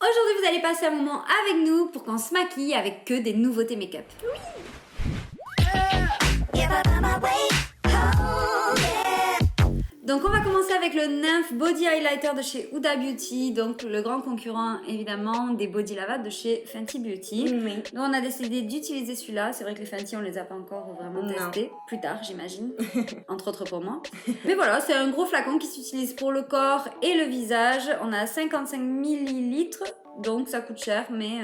Aujourd'hui, vous allez passer un moment avec nous pour qu'on se maquille avec que des nouveautés make-up. Donc on va commencer avec le Nymph Body Highlighter de chez Huda Beauty, donc le grand concurrent évidemment des Body Lava de chez Fenty Beauty. Oui. Nous on a décidé d'utiliser celui-là, c'est vrai que les Fenty on les a pas encore vraiment testés, plus tard j'imagine, entre autres pour moi. Mais voilà, c'est un gros flacon qui s'utilise pour le corps et le visage, on a 55 ml, donc ça coûte cher mais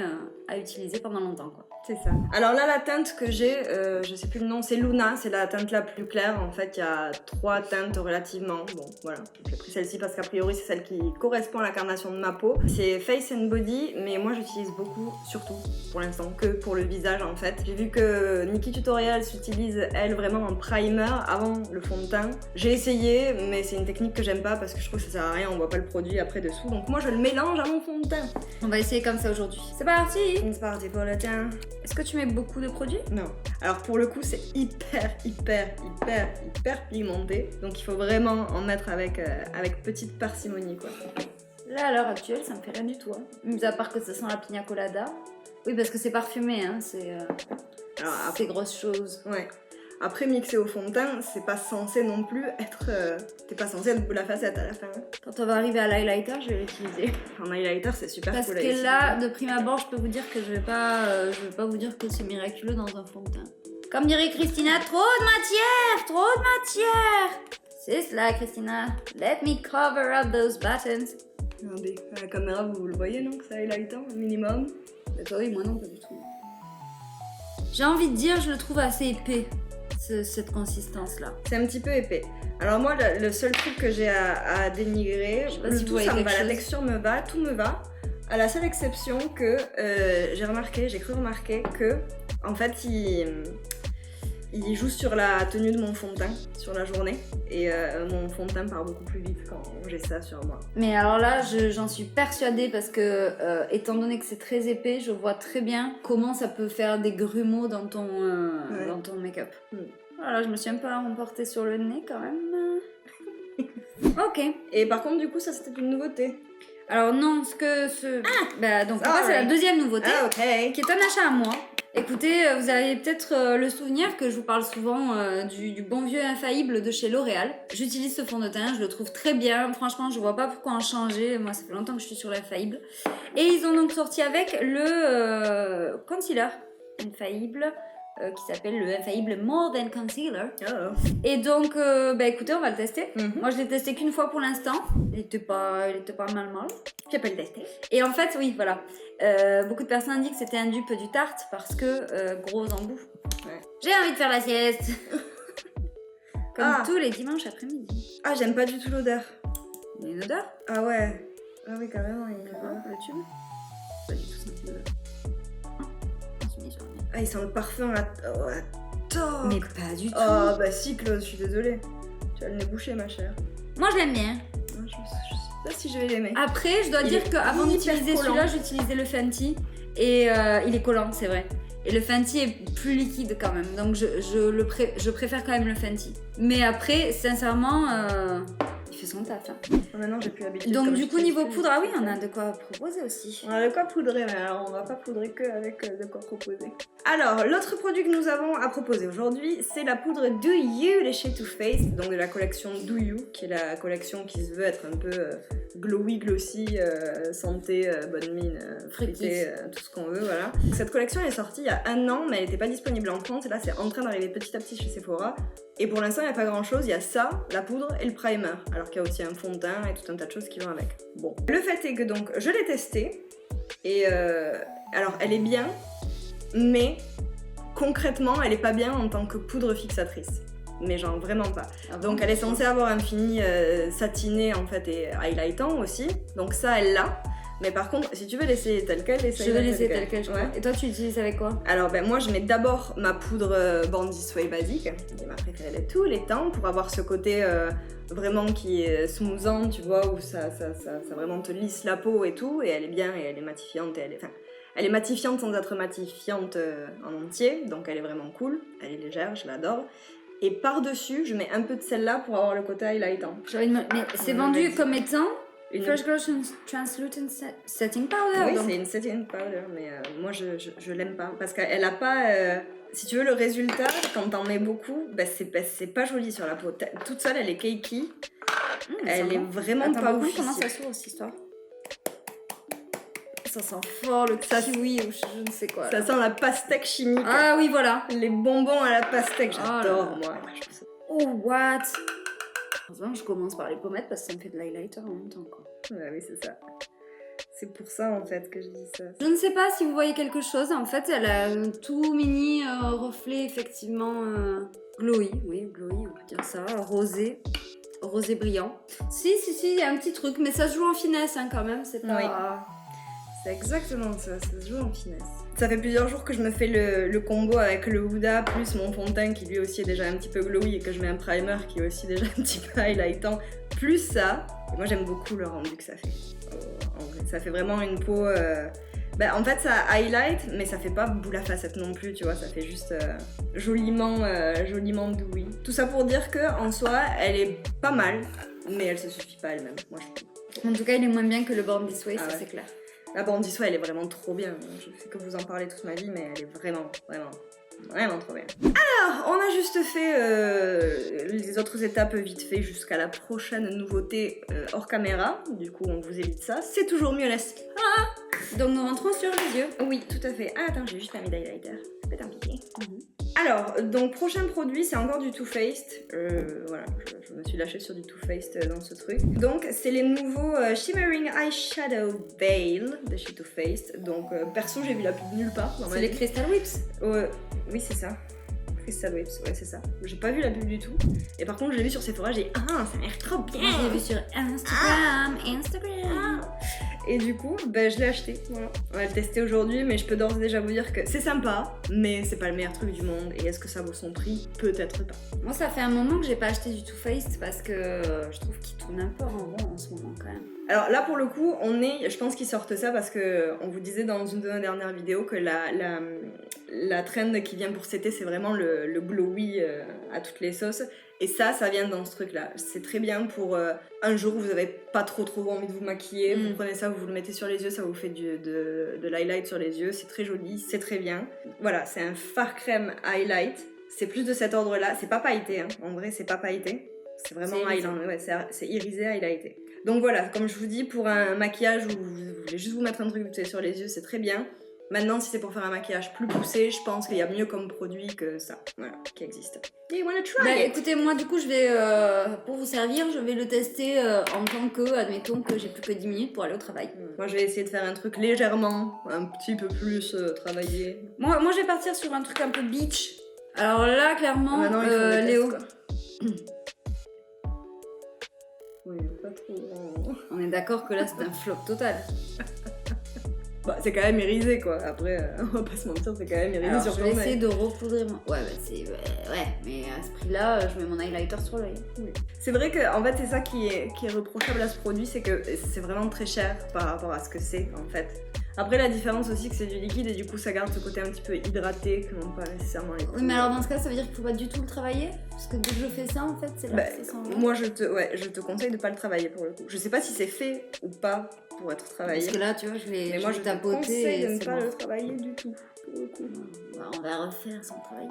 à utiliser pendant longtemps quoi. C'est ça. Alors là, la teinte que j'ai, je sais plus le nom, c'est Luna, c'est la teinte la plus claire. En fait, il y a 3 teintes relativement. Bon, voilà. J'ai pris celle-ci parce qu'a priori, c'est celle qui correspond à la carnation de ma peau. C'est Face and Body, mais moi, j'utilise beaucoup, surtout pour l'instant, que pour le visage en fait. J'ai vu que Nikkie Tutorial s'utilise, elle, vraiment en primer avant le fond de teint. J'ai essayé, mais c'est une technique que j'aime pas parce que je trouve que ça sert à rien, on voit pas le produit après dessous. Donc moi, je le mélange à mon fond de teint. On va essayer comme ça aujourd'hui. C'est parti! C'est parti pour le teint. Est-ce que tu mets beaucoup de produits? Non. Alors pour le coup, c'est hyper pigmenté. Donc il faut vraiment en mettre avec petite parcimonie quoi. Là, à l'heure actuelle, ça me fait rien du tout. Hein. Mis à part que ça sent la pina colada. Oui, parce que c'est parfumé, hein. C'est ces grosses choses. Ouais. Après, mixer au fond de teint, c'est pas censé non plus être... T'es pas censé être la facette à la fin. Hein. Quand on va arriver à l'highlighter, je vais l'utiliser. En highlighter, c'est super parce cool. Parce que là, de prime abord, je peux vous dire que je vais pas vous dire que c'est miraculeux dans un fond de teint. Comme dirait Christina, trop de matière, trop de matière. C'est cela, Christina. Let me cover up those buttons. Regardez, à la caméra, vous le voyez, non? Que c'est highlighter, minimum. D'accord, oui, moi non, pas du tout. J'ai envie de dire, je le trouve assez épais. Cette consistance là. C'est un petit peu épais. Alors moi le seul truc que j'ai à dénigrer, le tout ça me va, la texture me va, tout me va, à la seule exception que j'ai cru remarquer que en fait il joue sur la tenue de mon fond de teint sur la journée et mon fond de teint part beaucoup plus vite quand j'ai ça sur moi. Mais alors là, j'en suis persuadée parce que étant donné que c'est très épais, je vois très bien comment ça peut faire des grumeaux dans ton make-up. Voilà, je me suis un peu emportée sur le nez quand même. Ok. Et par contre, du coup, ça c'était une nouveauté. Alors non, donc ça c'est la deuxième nouveauté, qui est un achat à moi. Écoutez, vous avez peut-être le souvenir que je vous parle souvent du bon vieux infaillible de chez L'Oréal. J'utilise ce fond de teint, je le trouve très bien. Franchement, je vois pas pourquoi en changer. Moi, ça fait longtemps que je suis sur l'infaillible. Et ils ont donc sorti avec le concealer infaillible qui s'appelle le infaillible More Than Concealer. Oh. Et donc, écoutez, on va le tester. Moi, je l'ai testé qu'une fois pour l'instant. Il était pas mal. Je vais pas le tester. Et en fait, oui, voilà. Beaucoup de personnes disent que c'était un dupe du Tarte parce que gros embout. Ouais. J'ai envie de faire la sieste. Comme tous les dimanches après-midi. Ah, j'aime pas du tout l'odeur. Il y a une odeur? Ah ouais. Ah oui, carrément, il y a une odeur. Le tube? Pas du tout ça. Ah, il sent le parfum à tort. Mais pas du tout. Oh, bah si, Claude, je suis désolée. Tu as le nez bouché, ma chère. Moi, je l'aime bien. Je sais pas si je vais l'aimer. Après, je dois dire qu'avant d'utiliser celui-là, j'utilisais le Fenty. Et il est collant, c'est vrai. Et le Fenty est plus liquide quand même. Donc, je préfère quand même le Fenty. Mais après, sincèrement... il fait son taf. Hein. Maintenant, j'ai plus l'habitude. Donc, du coup, niveau poudre, ah oui, on a de quoi proposer aussi. On a de quoi poudrer, mais alors on va pas poudrer que avec de quoi proposer. Alors, l'autre produit que nous avons à proposer aujourd'hui, c'est la poudre Do You de chez Too Faced, donc de la collection Do You, qui est la collection qui se veut être un peu glowy, glossy, santé, bonne mine, fruitée, tout ce qu'on veut, voilà. Cette collection est sortie il y a 1 an, mais elle n'était pas disponible en France, et là c'est en train d'arriver petit à petit chez Sephora. Et pour l'instant, il n'y a pas grand chose, il y a ça, la poudre et le primer, alors qu'il y a aussi un fond de teint et tout un tas de choses qui vont avec. Bon. Le fait est que donc, je l'ai testé, et alors elle est bien, mais concrètement, elle est pas bien en tant que poudre fixatrice. Mais genre vraiment pas. Donc elle est censée avoir un fini satiné en fait et highlightant aussi, donc ça elle l'a. Mais par contre, si tu veux l'essayer tel quel, je vais l'essayer tel quel, je crois. Ouais. Et toi, tu utilises avec quoi? Alors, moi, je mets d'abord ma poudre Bandit Sway basique, qui est ma préférée de tous les temps, pour avoir ce côté vraiment qui est smoothant, tu vois, où ça vraiment te lisse la peau et tout, et elle est bien, et elle est matifiante, elle est matifiante sans être matifiante en entier, donc elle est vraiment cool, elle est légère, je l'adore. Et par-dessus, je mets un peu de celle-là pour avoir le côté highlightant. Mais c'est vendu comme étant Fresh Glow Translucent Setting Powder. Oui, c'est une setting powder, mais moi je l'aime pas parce qu'elle a pas. Si tu veux le résultat, quand t'en mets beaucoup, c'est pas joli sur la peau. Toute seule, elle est cakey. Elle est vraiment pas ouf. Comment ça s'ouvre cette histoire? Ça sent fort le kiwi ou je ne sais quoi. Ça sent la pastèque chimique. Ah oui, voilà. Les bonbons à la pastèque, j'adore moi. Oh, what? Heureusement, je commence par les pommettes parce que ça me fait de l'highlighter en même temps, quoi. Ouais, oui, c'est ça. C'est pour ça en fait que je dis ça. Je ne sais pas si vous voyez quelque chose. En fait, elle a un tout mini reflet effectivement glowy. Oui, glowy, on peut dire ça. Rosé brillant. Si, il y a un petit truc, mais ça se joue en finesse hein, quand même. C'est pas. Oui. C'est exactement ça se joue en finesse. Ça fait plusieurs jours que je me fais le combo avec le Huda plus mon fond de teint qui lui aussi est déjà un petit peu glowy et que je mets un primer qui est aussi déjà un petit peu highlightant. Plus ça, et moi j'aime beaucoup le rendu que ça fait. En vrai, ça fait vraiment une peau... en fait ça highlight mais ça fait pas boule à facette non plus, tu vois, ça fait juste joliment doux. Tout ça pour dire que en soi elle est pas mal, mais elle se suffit pas elle-même, moi je trouve. En tout cas, elle est moins bien que le Born This Way, ça ouais. c'est clair. La Born This Way, elle est vraiment trop bien. Je sais que vous en parlez toute ma vie, mais elle est vraiment trop bien. Alors, on a juste fait les autres étapes vite fait jusqu'à la prochaine nouveauté hors caméra. Du coup, on vous évite ça. C'est toujours mieux, laisse. Donc nous rentrons sur les yeux. Oui, tout à fait. Ah, attends, j'ai juste pas mis d'highlighter. C'est peut-être un piqué. Alors, donc prochain produit, c'est encore du Too Faced. Voilà, je me suis lâchée sur du Too Faced dans ce truc. Donc, c'est les nouveaux Shimmering Eyeshadow Veil de chez Too Faced. Donc, perso, j'ai vu la pub nulle part. C'est les Crystal Whips. Oui, c'est ça. Crystal Whips, ouais, c'est ça. J'ai pas vu la pub du tout. Et par contre, j'ai vu sur Sephora, j'ai dit ah, ça a l'air trop bien. Moi, j'ai vu sur Instagram. Et du coup, je l'ai acheté. Voilà. On va le tester aujourd'hui, mais je peux d'ores et déjà vous dire que c'est sympa, mais c'est pas le meilleur truc du monde. Et est-ce que ça vaut son prix? Peut-être pas. Moi, ça fait un moment que j'ai pas acheté du Too Faced parce que je trouve qu'il tourne un peu en rond en ce moment quand même. Alors là, pour le coup, je pense qu'ils sortent ça parce que on vous disait dans une de nos dernières vidéos que la trend qui vient pour cet été, c'est vraiment le glowy à toutes les sauces. Et ça vient dans ce truc-là. C'est très bien pour un jour où vous avez pas trop envie de vous maquiller. Vous prenez ça, vous le mettez sur les yeux, ça vous fait de l'highlight sur les yeux. C'est très joli, c'est très bien. Voilà, c'est un fard crème highlight. C'est plus de cet ordre-là. C'est pas pailleté, hein. En vrai, c'est pas pailleté. C'est vraiment highlight. Ouais, c'est irisé, highlighté. Donc voilà, comme je vous dis, pour un maquillage où vous voulez juste vous mettre un truc sur les yeux, c'est très bien. Maintenant, si c'est pour faire un maquillage plus poussé, je pense qu'il y a mieux comme produit que ça, voilà, qui existe. You wanna try it? Écoutez, moi du coup, je vais, pour vous servir, je vais le tester en tant que, admettons que j'ai plus que 10 minutes pour aller au travail. Moi, je vais essayer de faire un truc légèrement, un petit peu plus travaillé. Moi, je vais partir sur un truc un peu beach. Alors là, clairement, Léo... Oui, pas trop... On est d'accord que là, c'est un flop total. C'est quand même irisé quoi, après on va pas se mentir, c'est quand même irisé. Alors, sur je vais essayer de repoudrer mon... Ouais, mais à ce prix-là, je mets mon highlighter sur l'œil. Oui. C'est vrai que en fait c'est ça qui est reprochable à ce produit, c'est que c'est vraiment très cher par rapport à ce que c'est en fait. Après la différence aussi que c'est du liquide et du coup ça garde ce côté un petit peu hydraté que n'ont pas nécessairement les poudres. Oui mais alors dans ce cas ça veut dire qu'il faut pas du tout le travailler? Parce que dès que je fais ça en fait c'est là que ça s'en va. Moi je te conseille de pas le travailler pour le coup. Je sais pas si c'est fait ou pas pour être travaillé. Parce que là tu vois je l'ai tapoté. Mais moi je te conseille de ne pas le travailler du tout pour le coup. On va refaire sans travailler,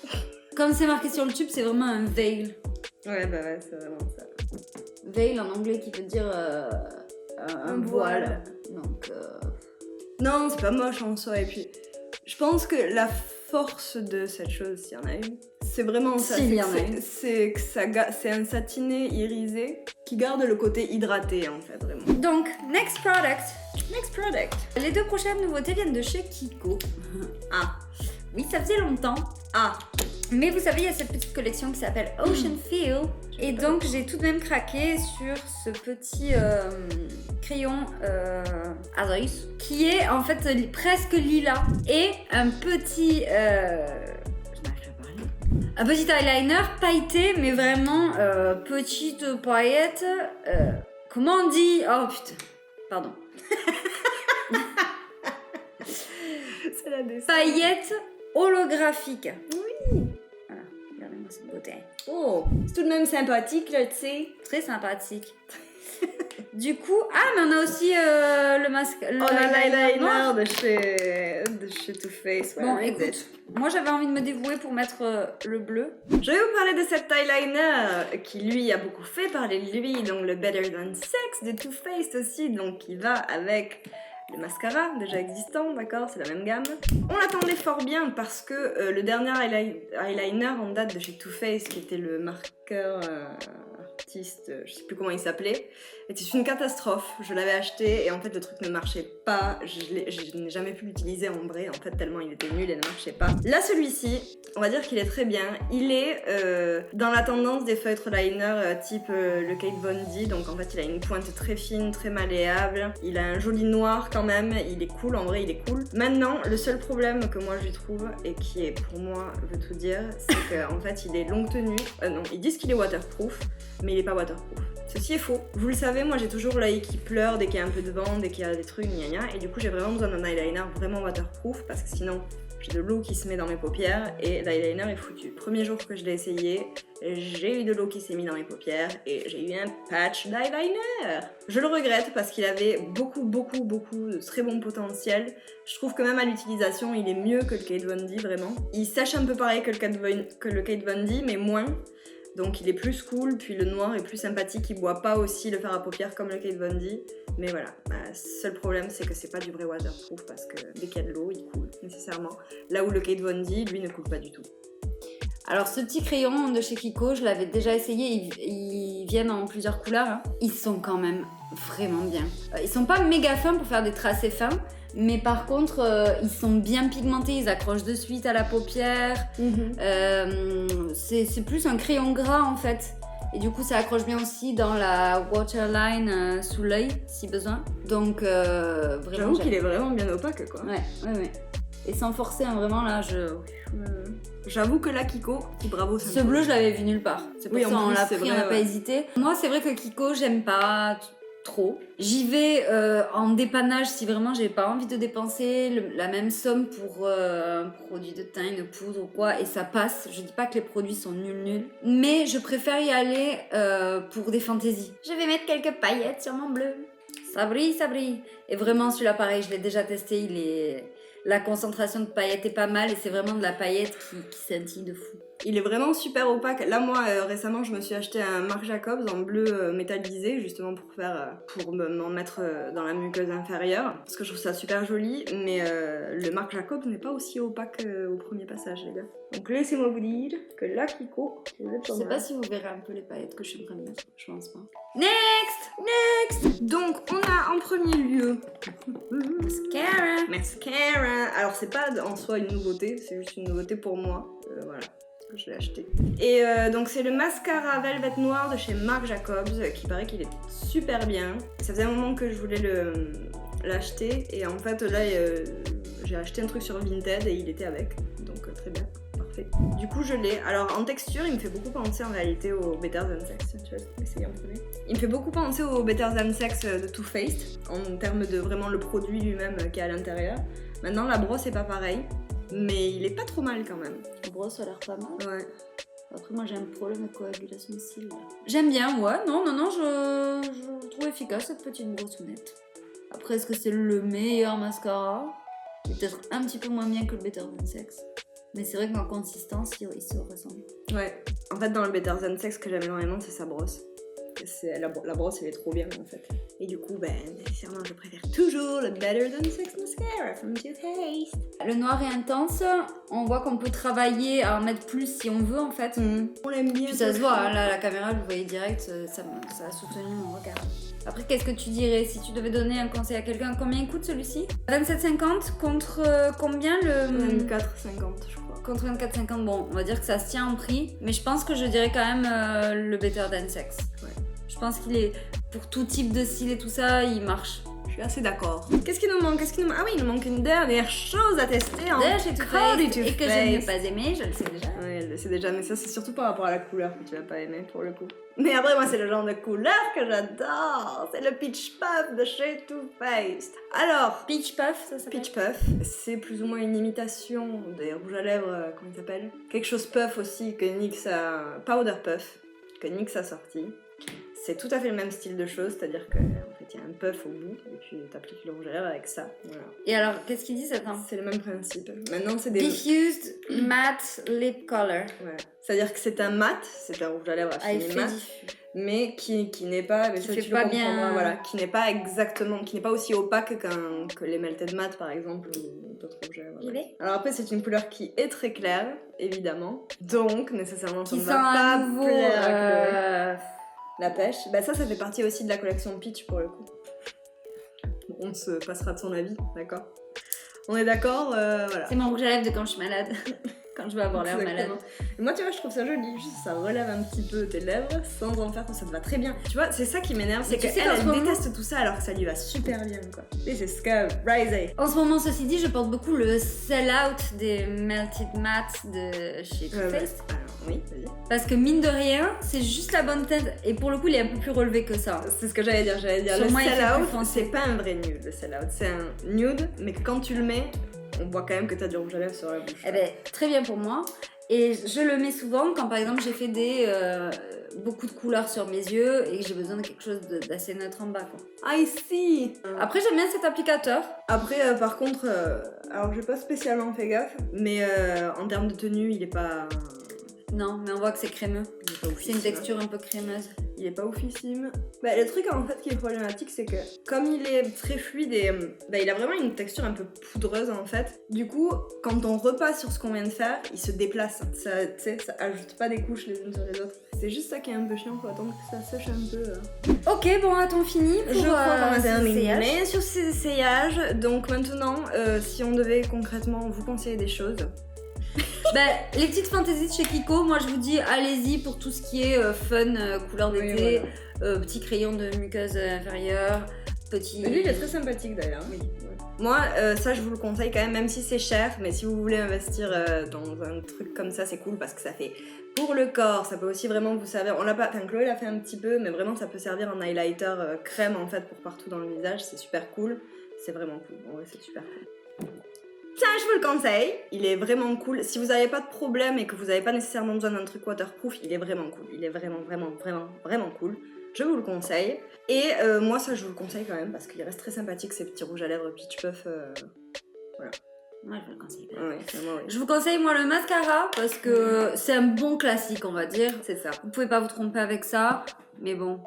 écoute. Comme c'est marqué sur le tube c'est vraiment un veil. Ouais c'est vraiment ça. Veil en anglais qui veut dire... un voile. Donc. Non, c'est pas moche en soi. Et puis, je pense que la force de cette chose, s'il y en a une, c'est vraiment ça. C'est que c'est un satiné irisé qui garde le côté hydraté en fait, vraiment. Donc, next product. Les 2 prochaines nouveautés viennent de chez Kiko. Ah. Oui, ça faisait longtemps. Ah. Mais vous savez, il y a cette petite collection qui s'appelle Ocean Feel. Et donc, j'ai tout de même craqué sur ce petit crayon Azoïs qui est en fait presque lilas. Et un petit... un petit eyeliner pailleté, mais vraiment petite paillette. Comment on dit? Oh putain, pardon. C'est la descente. Paillette holographique. Oui. Voilà, regardez-moi cette beauté. Oh Oh, c'est tout de même sympathique là, tu sais. Très sympathique. Du coup, mais on a aussi le masque. On a l'eyeliner de chez Too Faced. Bon, écoute, moi j'avais envie de me dévouer pour mettre le bleu. Je vais vous parler de cet eyeliner qui lui a beaucoup fait parler de lui, donc le Better Than Sex de Too Faced aussi, donc qui va avec le mascara déjà existant, d'accord, c'est la même gamme. On l'attendait fort bien parce que le dernier eyeliner en date de chez Too Faced, qui était le marqueur artiste, je sais plus comment il s'appelait, était une catastrophe. Je l'avais acheté et en fait le truc ne marchait pas, je n'ai jamais pu l'utiliser en vrai, en fait tellement il était nul et ne marchait pas. Là celui-ci, on va dire qu'il est très bien, il est dans la tendance des feutres liner type le Kate Von D, donc en fait il a une pointe très fine, très malléable, il a un joli noir quand même, il est cool, en vrai il est cool. Maintenant le seul problème que moi je lui trouve et qui est pour moi veut tout dire, c'est qu'en fait il est longue tenue, non ils disent qu'il est waterproof, mais il est pas waterproof. Ceci est faux. Vous le savez, moi j'ai toujours l'œil qui pleure dès qu'il y a un peu de vent, dès qu'il y a des trucs, gna gna, et du coup j'ai vraiment besoin d'un eyeliner vraiment waterproof parce que sinon j'ai de l'eau qui se met dans mes paupières et l'eyeliner est foutu. Premier jour que je l'ai essayé, j'ai eu de l'eau qui s'est mise dans mes paupières et j'ai eu un patch d'eyeliner. Je le regrette parce qu'il avait beaucoup de très bon potentiel. Je trouve que même à l'utilisation, il est mieux que le Kate Von D, vraiment. Il sèche un peu pareil que le Kate Von D, mais moins. Donc il est plus cool, puis le noir est plus sympathique, il boit pas aussi le fard à paupières comme le Kate Von D. Mais voilà, seul problème c'est que c'est pas du vrai waterproof parce que dès qu'il y a de l'eau, il coule nécessairement. Là où le Kate Von D, lui, ne coule pas du tout. Alors ce petit crayon de chez Kiko, je l'avais déjà essayé, ils viennent en plusieurs couleurs. Hein. Ils sont quand même vraiment bien. Ils sont pas méga fins pour faire des tracés fins, mais par contre ils sont bien pigmentés, ils accrochent de suite à la paupière. C'est plus un crayon gras en fait. Et du coup ça accroche bien aussi dans la waterline sous l'œil si besoin. Donc vraiment j'avoue qu'il est vraiment bien opaque quoi. Ouais. Et sans forcer, hein, vraiment là, j'avoue que là, Kiko, bravo. Ce bleu, je l'avais vu nulle part. C'est pour ça on l'a pris, on n'a pas hésité. Moi, c'est vrai que Kiko, j'aime pas trop. J'y vais en dépannage si vraiment j'ai pas envie de dépenser la même somme pour un produit de teint, une poudre ou quoi, et ça passe. Je dis pas que les produits sont nuls, mais je préfère y aller pour des fantaisies. Je vais mettre quelques paillettes sur mon bleu. Ça brille, ça brille. Et vraiment, celui-là, pareil, je l'ai déjà testé, la concentration de paillettes est pas mal et c'est vraiment de la paillette qui scintille de fou. Il est vraiment super opaque. Là, moi, récemment, je me suis acheté un Marc Jacobs en bleu métallisé, justement pour m'en mettre dans la muqueuse inférieure, parce que je trouve ça super joli, mais le Marc Jacobs n'est pas aussi opaque au premier passage, les gars. Donc laissez-moi vous dire que là, Kiko, vous êtes Je sais pas si vous verrez un peu les paillettes que je suis en train de mettre, je pense pas. Next. Donc, on a en premier lieu Mascara. Alors, c'est pas en soi une nouveauté, c'est juste une nouveauté pour moi. Voilà. Je l'ai acheté. Et donc c'est le mascara Velvet Noir de chez Marc Jacobs qui paraît qu'il est super bien. Ça faisait un moment que je voulais l'acheter et en fait là j'ai acheté un truc sur Vinted et il était avec. Donc très bien, parfait. Du coup je l'ai. Alors en texture il me fait beaucoup penser en réalité au Better Than Sex. Tu vas essayer en premier. Il me fait beaucoup penser au Better Than Sex de Too Faced en termes de vraiment le produit lui-même qui est à l'intérieur. Maintenant la brosse est pas pareille. Mais il est pas trop mal quand même. La brosse a l'air pas mal. Ouais. Après moi j'ai un problème de coagulation de cils. J'aime bien, ouais. Non, je trouve efficace cette petite brossonnette. Après est-ce que c'est le meilleur mascara? Il est peut-être un petit peu moins bien que le Better Than Sex. Mais c'est vrai qu'en consistance il se ressemble. Ouais. En fait dans le Better Than Sex ce que j'aime énormément c'est sa brosse. La brosse elle est trop bien en fait. Et du coup nécessairement je préfère toujours le Better Than Sex Mascara from Too Faced. Le noir est intense, on voit qu'on peut travailler à en mettre plus si on veut en fait. On l'aime bien. Puis ça se voit, hein, là la caméra vous voyez direct, ça a soutenu mon regard. Après qu'est-ce que tu dirais si tu devais donner un conseil à quelqu'un? Combien il coûte celui-ci? 27,50 contre combien le... 24,50 je crois. Contre 24,50, bon on va dire que ça se tient en prix, mais je pense que je dirais quand même le Better Than Sex. Ouais. Je pense qu'il est, pour tout type de style et tout ça, il marche. Je suis assez d'accord. Qu'est-ce qui nous manque? Ah oui, il nous manque une dernière chose à tester en Chez Too Faced et que je n'ai pas aimé, je le sais déjà. Oui, elle le sait déjà, mais ça c'est surtout par rapport à la couleur que tu vas pas aimer pour le coup. Mais après moi c'est le genre de couleur que j'adore, c'est le Peach Puff de chez Too Faced. Alors, Peach Puff, ça s'appelle? Peach Puff, c'est plus ou moins une imitation des rouges à lèvres, comment il s'appelle? Quelque chose Puff aussi que NYX a... Powder Puff, que NYX a sorti. C'est tout à fait le même style de choses, c'est-à-dire que en fait il y a un puff au bout et puis t'appliques le rouge à lèvres avec ça. Voilà. Et alors, qu'est-ce qu'ils disent? Attends. C'est le même principe. Maintenant c'est des... Diffused Matte Lip Color. Voilà. C'est-à-dire que c'est un mat, c'est un rouge à lèvres à fini mat, mais qui n'est pas, mais ça, tu le comprendras, voilà, qui n'est pas exactement, qui n'est pas aussi opaque que les Melted Matte par exemple ou d'autres rouges à lèvres. Voilà. Alors après c'est une couleur qui est très claire, évidemment, donc nécessairement ça ne va pas plaire à Chloé. La pêche, bah ça fait partie aussi de la collection Peach pour le coup. On se passera de son avis, d'accord? On est d'accord, voilà. C'est mon rouge à lèvres de quand je suis malade. Quand je veux avoir l'air malade. Et moi tu vois je trouve ça joli, juste ça relève un petit peu tes lèvres sans en faire, ça te va très bien. Tu vois c'est ça qui m'énerve, c'est qu'elle déteste tout ça alors que ça lui va super bien quoi. Et c'est Scrub Rising. En ce moment ceci dit je porte beaucoup le sell out des Melted Matte de chez Too Faced. Alors oui, vas-y. Parce que mine de rien c'est juste la bonne tête et pour le coup il est un peu plus relevé que ça. C'est ce que j'allais dire, le sell out c'est pas un vrai nude, le sell out c'est un nude mais quand tu le mets on voit quand même que t'as du rouge à lèvres sur la bouche. Eh ben, très bien pour moi. Et je le mets souvent quand par exemple j'ai fait beaucoup de couleurs sur mes yeux et que j'ai besoin de quelque chose d'assez neutre en bas quoi. I see. Après j'aime bien cet applicateur. Après par contre, alors j'ai pas spécialement fait gaffe, mais en termes de tenue il est pas... Non, mais on voit que c'est crémeux. C'est une texture un peu crémeuse. Il est pas oufissime. Bah, le truc en fait qui est problématique, c'est que comme il est très fluide et il a vraiment une texture un peu poudreuse en fait. Du coup, quand on repasse sur ce qu'on vient de faire, il se déplace. Ça, tu sais, ça ajoute pas des couches les unes sur les autres. C'est juste ça qui est un peu chiant, faut attendre que ça sèche un peu. Ok, bon, a-t-on fini pour je crois qu'on a terminé sur ces essayages. Donc maintenant, si on devait concrètement vous conseiller des choses. Les petites fantaisies de chez Kiko, moi je vous dis allez-y pour tout ce qui est fun, couleur d'été, voilà. Petit crayon de muqueuse inférieure, petit... Lui il est très sympathique d'ailleurs. Oui. Ouais. Moi ça je vous le conseille quand même si c'est cher, mais si vous voulez investir dans un truc comme ça c'est cool parce que ça fait pour le corps, ça peut aussi vraiment vous servir, on l'a pas, enfin Chloé l'a fait un petit peu, mais vraiment ça peut servir en highlighter crème en fait pour partout dans le visage, c'est super cool, c'est vraiment cool, en vrai c'est super cool. Ça, je vous le conseille, il est vraiment cool. Si vous n'avez pas de problème et que vous n'avez pas nécessairement besoin d'un truc waterproof, il est vraiment cool. Il est vraiment cool. Je vous le conseille. Et moi, ça, je vous le conseille quand même parce qu'il reste très sympathique ces petits rouges à lèvres Peach Puff. Voilà. Moi, je vous le conseille. Vraiment, oui. Je vous conseille, moi, le mascara parce que c'est un bon classique, on va dire. C'est ça. Vous pouvez pas vous tromper avec ça, mais bon.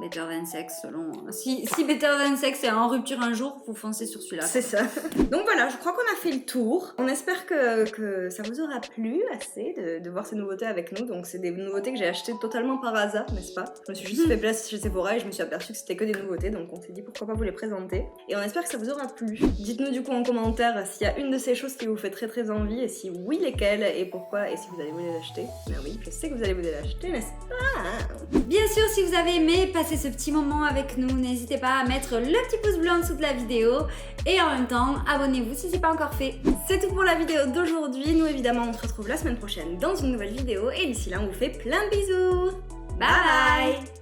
Better Than Sex selon... Si Better Than Sex est en rupture un jour, vous foncez sur celui-là. C'est ça. Donc voilà, je crois qu'on a fait le tour. On espère que ça vous aura plu assez de voir ces nouveautés avec nous. Donc c'est des nouveautés que j'ai achetées totalement par hasard, n'est-ce pas? Je me suis juste fait place chez Sephora et je me suis aperçue que c'était que des nouveautés. Donc on s'est dit pourquoi pas vous les présenter. Et on espère que ça vous aura plu. Dites-nous du coup en commentaire s'il y a une de ces choses qui vous fait très envie et si oui lesquelles et pourquoi et si vous allez vous les acheter. Ben oui, je sais que vous allez vous les acheter, n'est-ce pas? Bien sûr, si vous avez aimé passer ce petit moment avec nous, n'hésitez pas à mettre le petit pouce bleu en dessous de la vidéo et en même temps, abonnez-vous si c'est pas encore fait. C'est tout pour la vidéo d'aujourd'hui. Nous évidemment, on se retrouve la semaine prochaine dans une nouvelle vidéo et d'ici là, on vous fait plein de bisous. Bye bye.